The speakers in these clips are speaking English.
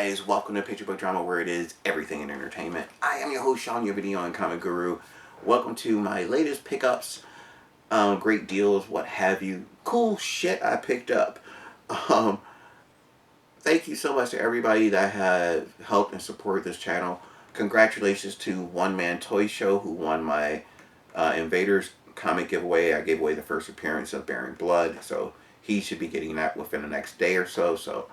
guys, welcome to Picture Book Drama, where it is everything in entertainment. I am your host, Sean, your video and comic guru. Welcome to my latest pickups, great deals, what have you. Cool shit I picked up. Thank you so much to everybody that has helped and supported this channel. Congratulations to One Man Toy Show, who won my Invaders comic giveaway. I gave away the first appearance of Bearing Blood, so he should be getting that within the next day or so. So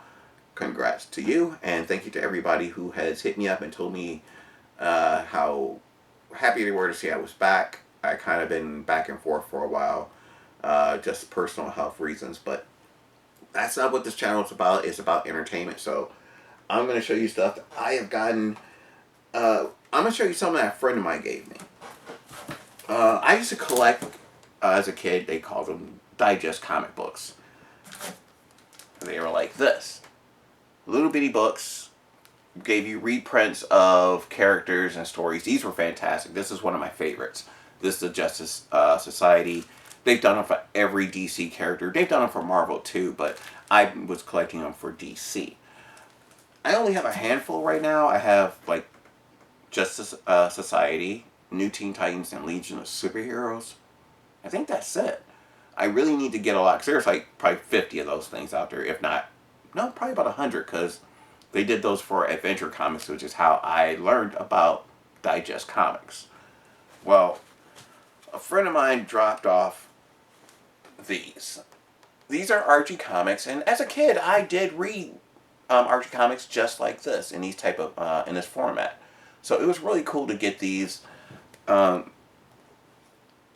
congrats to you, and thank you to everybody who has hit me up and told me how happy they were to see I was back. I kind of been back and forth for a while, just personal health reasons, but that's not what this channel is about. It's about entertainment. So I'm going to show you stuff that I have gotten. I'm going to show you something that a friend of mine gave me. I used to collect, as a kid, they called them digest comic books. They were like this. Little bitty books, gave you reprints of characters and stories. These were fantastic. This is one of my favorites. This is the Justice Society. They've done them for every DC character. They've done them for Marvel too, but I was collecting them for DC. I only have a handful right now. I have like Justice Society, New Teen Titans, and Legion of Superheroes. I think that's it. I really need to get a lot, because there's like probably 50 of those things out there, if not, no, probably about 100, because they did those for Adventure Comics, which is how I learned about digest comics. Well, a friend of mine dropped off these. These are Archie comics, and as a kid, I did read Archie comics just like this, in these type of in this format. So it was really cool to get these. I'm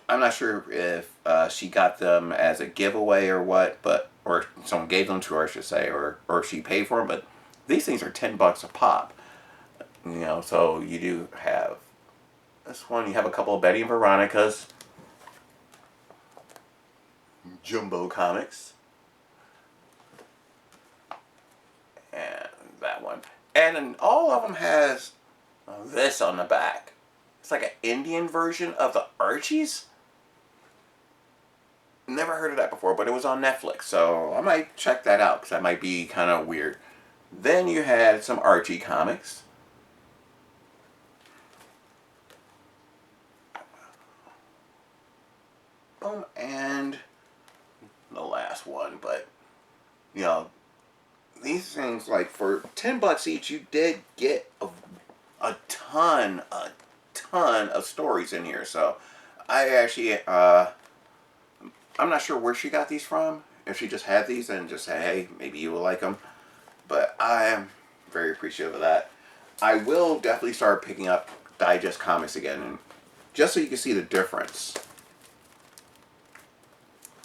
not sure if she got them as a giveaway or what, or someone gave them to her, I should say, or she paid for them. But these things are $10 a pop. You know, so you do have this one. You have a couple of Betty and Veronica's, Jumbo Comics, and that one. And then all of them has this on the back. It's like an Indian version of the Archies. Never heard of that before, but it was on Netflix, so I might check that out, because that might be kind of weird. Then you had some Archie comics. Boom, and the last one, but, you know, these things, like, for $10 each, you did get a ton of stories in here, so I actually, I'm not sure where she got these from. If she just had these and just said, hey, maybe you will like them. But I am very appreciative of that. I will definitely start picking up digest comics again, and just so you can see the difference.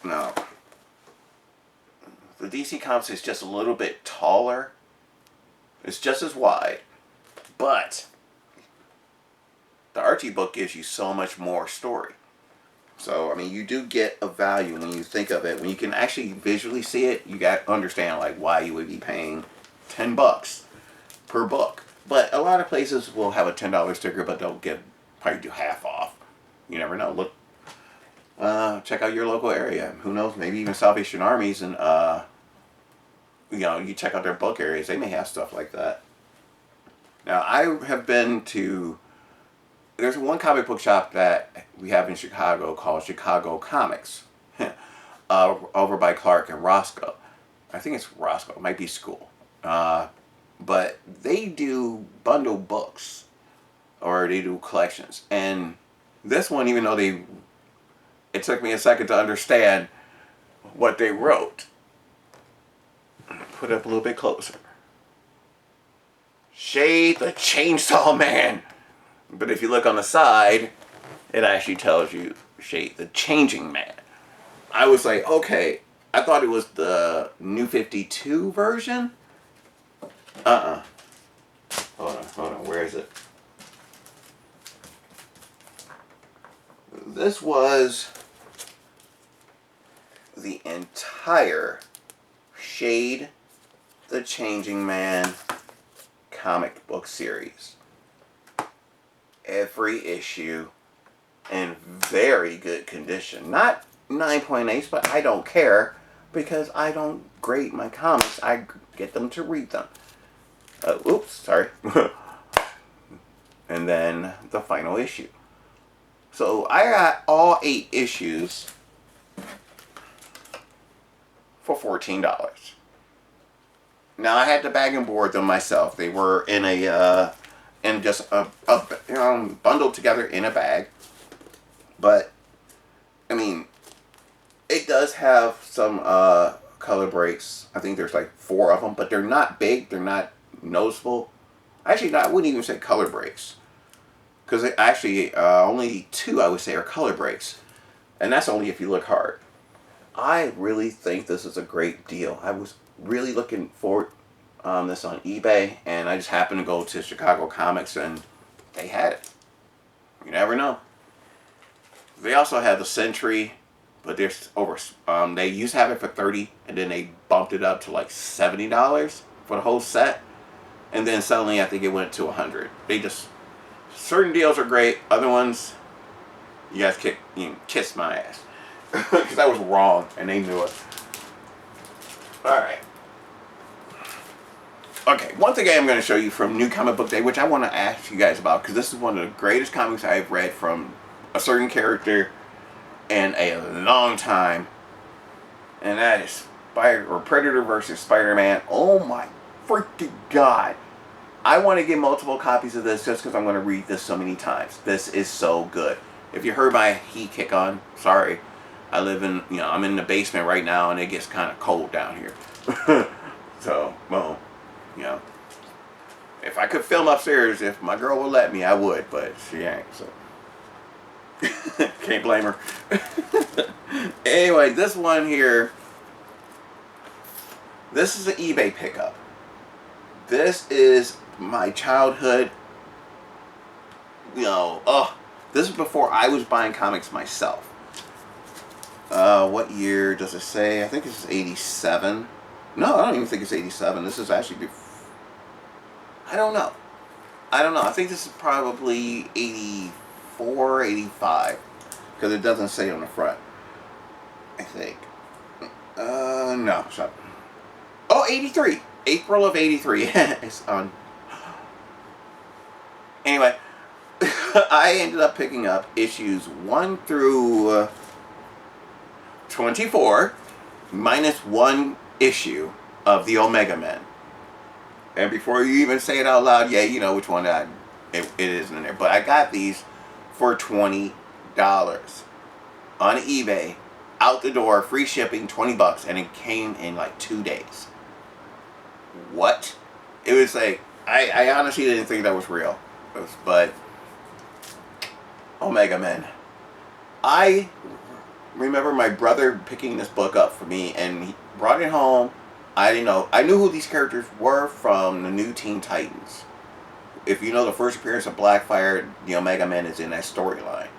Now, the DC Comics is just a little bit taller. It's just as wide. But the Archie book gives you so much more story. So, I mean, you do get a value when you think of it. When you can actually visually see it, you got to understand, like, why you would be paying $10 per book. But a lot of places will have a $10 sticker, but they'll probably do half off. You never know. Look, check out your local area. Who knows? Maybe even Salvation Armies, and, you know, you check out their book areas. They may have stuff like that. Now, I have been to... There's one comic book shop that we have in Chicago called Chicago Comics, over by Clark and Roscoe. I think it's Roscoe. It might be School. But they do bundle books, or they do collections. And this one, even though it took me a second to understand what they wrote. Put it up a little bit closer. Shade the Chainsaw Man. But if you look on the side, it actually tells you Shade the Changing Man. I was like, okay, I thought it was the New 52 version. Hold on, where is it? This was the entire Shade the Changing Man comic book series. Every issue in very good condition. Not 9.8s, but I don't care, because I don't grade my comics. I get them to read them. Oops, sorry. And then the final issue. So I got all 8 issues for $14. Now I had to bag and board them myself. They were in a in just a bundled together in a bag. But I mean, it does have some color breaks. I think there's like 4 of them, but they're not big. They're not noticeable. Actually, no, I wouldn't even say color breaks, because actually only 2 I would say are color breaks, and that's only if you look hard. I really think this is a great deal. I was really looking for this on eBay, and I just happened to go to Chicago Comics, and they had it. You never know. They also had the Century, but there's over. They used to have it for $30, and then they bumped it up to like $70 for the whole set, and then suddenly I think it went to $100. They just, certain deals are great. Other ones, you guys kiss my ass, because I was wrong and they knew it. All right. Okay, one thing I am going to show you from New Comic Book Day, which I want to ask you guys about, because this is one of the greatest comics I've read from a certain character in a long time, and that is Predator versus Spider-Man. Oh my freaking god! I want to get multiple copies of this just because I'm going to read this so many times. This is so good. If you heard my heat kick on, sorry. I live in, I'm in the basement right now, and it gets kind of cold down here. So, well, if I could film upstairs, if my girl would let me, I would, but she ain't, so. Can't blame her. Anyway, this one here, this is an eBay pickup. This is my childhood, this is before I was buying comics myself. What year does it say? I think this is 87. No, I don't even think it's 87. This is actually before. I don't know. I think this is probably 84, 85. Because it doesn't say on the front. I think. No. Shut up. Oh, 83. April of 83. It's on. Anyway. I ended up picking up issues 1 through 24. Minus 1 issue of the Omega Men. And before you even say it out loud, yeah, you know which one it is in there. But I got these for $20 on eBay, out the door, free shipping, $20, and it came in like 2 days. What? It was like, I honestly didn't think that was real. But Omega Men. I remember my brother picking this book up for me, and he brought it home. I didn't know. I knew who these characters were from the New Teen Titans. If you know the first appearance of Blackfire, the Omega Men is in that storyline.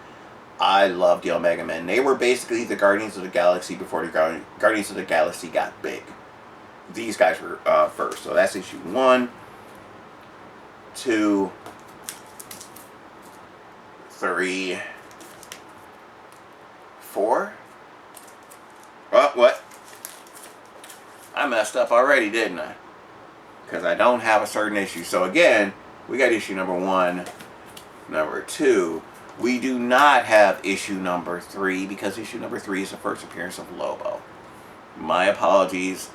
I love the Omega Men. They were basically the Guardians of the Galaxy before the Guardians of the Galaxy got big. These guys were first. So that's issue 1, 2, 3, 4. Oh, what? I messed up already, didn't I? Because I don't have a certain issue. So again, we got issue number 1, number 2. We do not have issue number 3 because issue number 3 is the first appearance of Lobo. My apologies.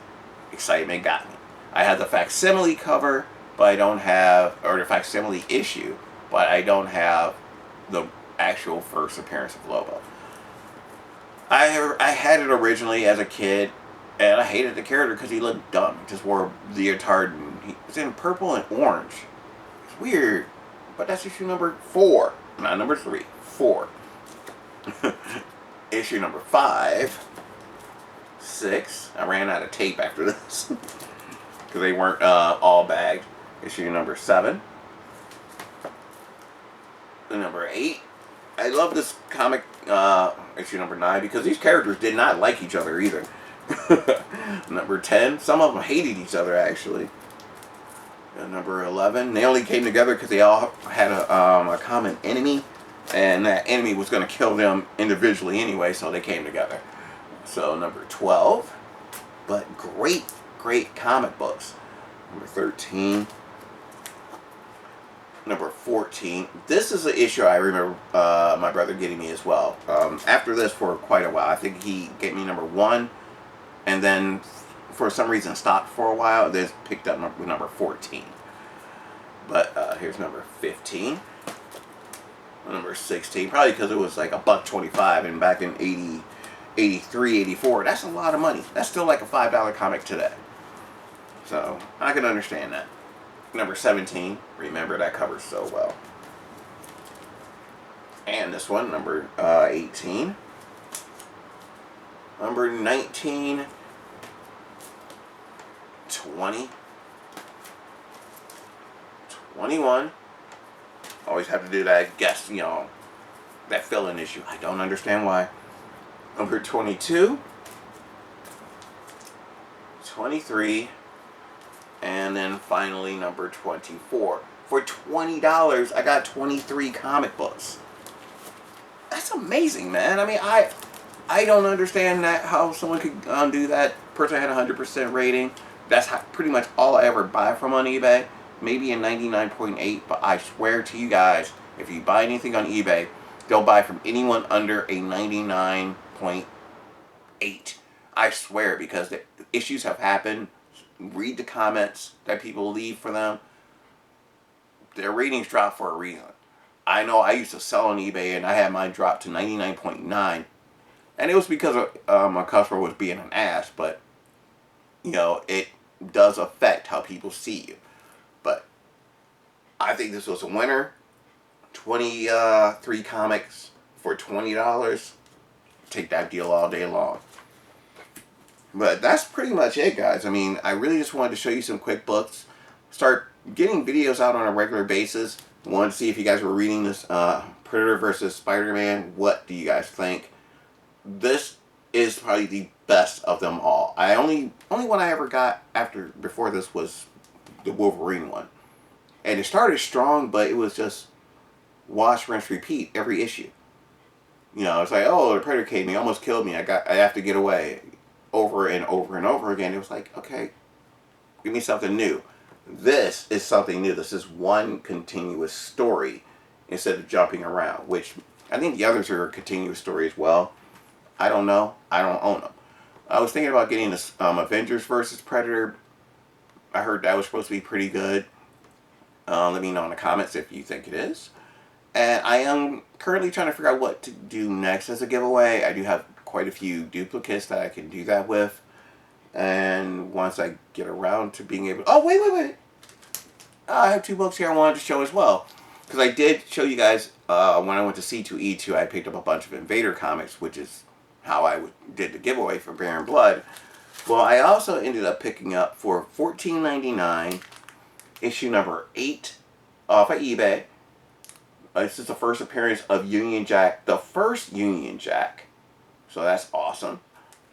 Excitement got me. I have the facsimile cover, but I don't have, or the facsimile issue, but I don't have the actual first appearance of Lobo. I had it originally as a kid, and I hated the character because he looked dumb. He just wore a leotard, and he was in purple and orange. It's weird, but that's issue number 4. Not number 3, 4. Issue number 5, 6. I ran out of tape after this because they weren't all bagged. Issue number 7. Number 8. I love this comic, issue number 9, because these characters did not like each other either. Number 10. Some of them hated each other, actually. And number 11. They only came together because they all had a common enemy, and that enemy was going to kill them individually anyway, so they came together. So number 12. But great comic books. Number 13. number 14. This is an issue I remember my brother getting me as well. After this for quite a while. I think he gave me number 1, and then for some reason stopped for a while. Then picked up with number 14. But here's number 15. Number 16. Probably because it was like $1.25, and back in 83, 84, that's a lot of money. That's still like a $5 comic today. So I can understand that. Number 17. Remember that cover so well. And this one, number 18. Number 19. 20. 21. Always have to do that guess, that fill-in issue. I don't understand why. Number 22. 23. And then finally number 24. For $20, I got 23 comic books. That's amazing, man. I mean, I don't understand how someone could do that. Person had a 100% rating. That's pretty much all I ever buy from on eBay. Maybe a 99.8, but I swear to you guys, if you buy anything on eBay, they'll buy from anyone under a 99.8. I swear, because the issues have happened. Read the comments that people leave for them. Their ratings drop for a reason. I know I used to sell on eBay and I had mine drop to 99.9, and it was because a customer was being an ass, but it does affect how people see you. But I think this was a winner. 23 comics for $20. Take that deal all day long. But that's pretty much it, guys. I mean, I really just wanted to show you some quick books. Start getting videos out on a regular basis. Wanted to see if you guys were reading this Predator versus Spider-Man. What do you guys think? This is probably the best of them all. Only one I ever got before this was the Wolverine one. And it started strong, but it was just wash, rinse, repeat every issue. It's like, oh, the Predator came, he almost killed me. I have to get away. Over and over and over again. It was like, okay, give me something new. This is something new. This is one continuous story instead of jumping around, which I think the others are a continuous story as well. I don't know. I don't own them. I was thinking about getting this Avengers versus Predator. I heard that was supposed to be pretty good. Let me know in the comments if you think it is. And I am currently trying to figure out what to do next as a giveaway. I do have quite a few duplicates that I can do that with. And once I get around to being able... Oh, wait. I have 2 books here I wanted to show as well. Because I did show you guys when I went to C2E2, I picked up a bunch of Invader comics, which is how I did the giveaway for Baron Blood. Well, I also ended up picking up for $14.99 issue number 8 off of eBay. This is the first appearance of Union Jack, the first Union Jack. So that's awesome.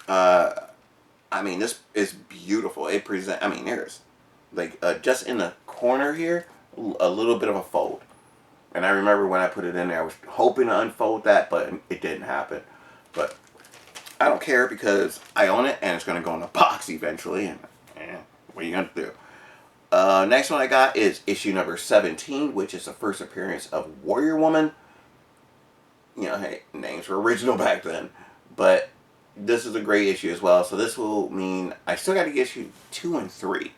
I mean, this is beautiful. There's like just in the corner here, a little bit of a fold. And I remember when I put it in there, I was hoping to unfold that, but it didn't happen. But I don't care because I own it and it's going to go in a box eventually. And what are you going to do? Next one I got is issue number 17, which is the first appearance of Warrior Woman. Hey, names were original back then. But this is a great issue as well. So this will mean I still got to get issue 2 and 3.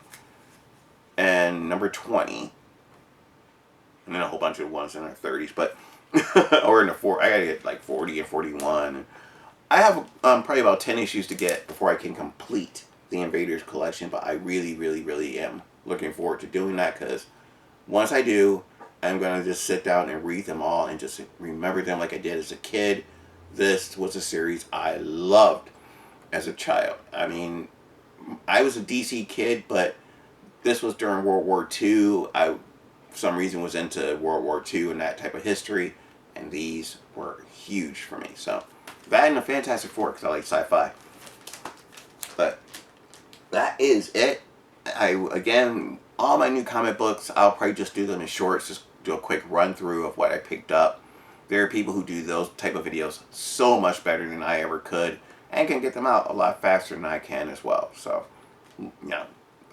And number 20. And then a whole bunch of ones in their 30s. But, or in the 4. I got to get like 40 and 41. I have probably about 10 issues to get before I can complete the Invaders collection. But I really, really, really am looking forward to doing that. Because once I do, I'm going to just sit down and read them all. And just remember them like I did as a kid. This was a series I loved as a child. I mean, I was a DC kid, but this was during World War II. I, for some reason, was into World War II and that type of history, and these were huge for me. So, that and the Fantastic Four, because I like sci-fi. But that is it. Again, all my new comic books, I'll probably just do them in shorts, just do a quick run through of what I picked up. There are people who do those type of videos so much better than I ever could, and can get them out a lot faster than I can as well. So,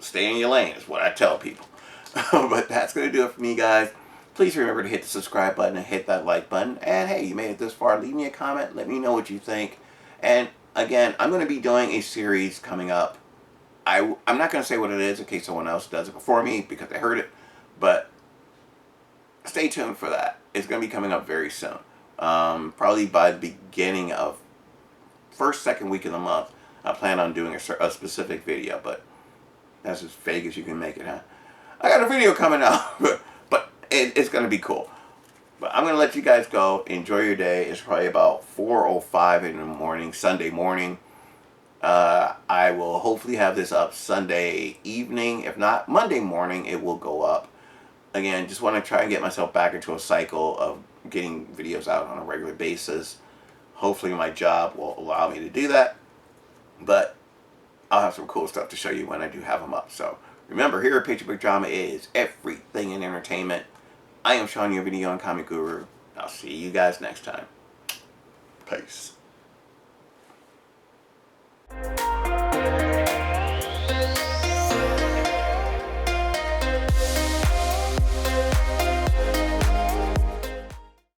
stay in your lane is what I tell people. But that's going to do it for me, guys. Please remember to hit the subscribe button and hit that like button. And hey, you made it this far, leave me a comment. Let me know what you think. And again, I'm going to be doing a series coming up. I'm not going to say what it is in case someone else does it before me because they heard it. But stay tuned for that. It's going to be coming up very soon. Probably by the beginning of first, second week of the month. I plan on doing a specific video, but that's as vague as you can make it, huh? I got a video coming out, but it's going to be cool. But I'm going to let you guys go. Enjoy your day. It's probably about 4:05 in the morning, Sunday morning. I will hopefully have this up Sunday evening. If not, Monday morning it will go up. Again, just want to try and get myself back into a cycle of getting videos out on a regular basis. Hopefully my job will allow me to do that. But I'll have some cool stuff to show you when I do have them up. So remember, here at Picture Book Drama is everything in entertainment. I am Sean, your video and comic guru. I'll see you guys next time. Peace.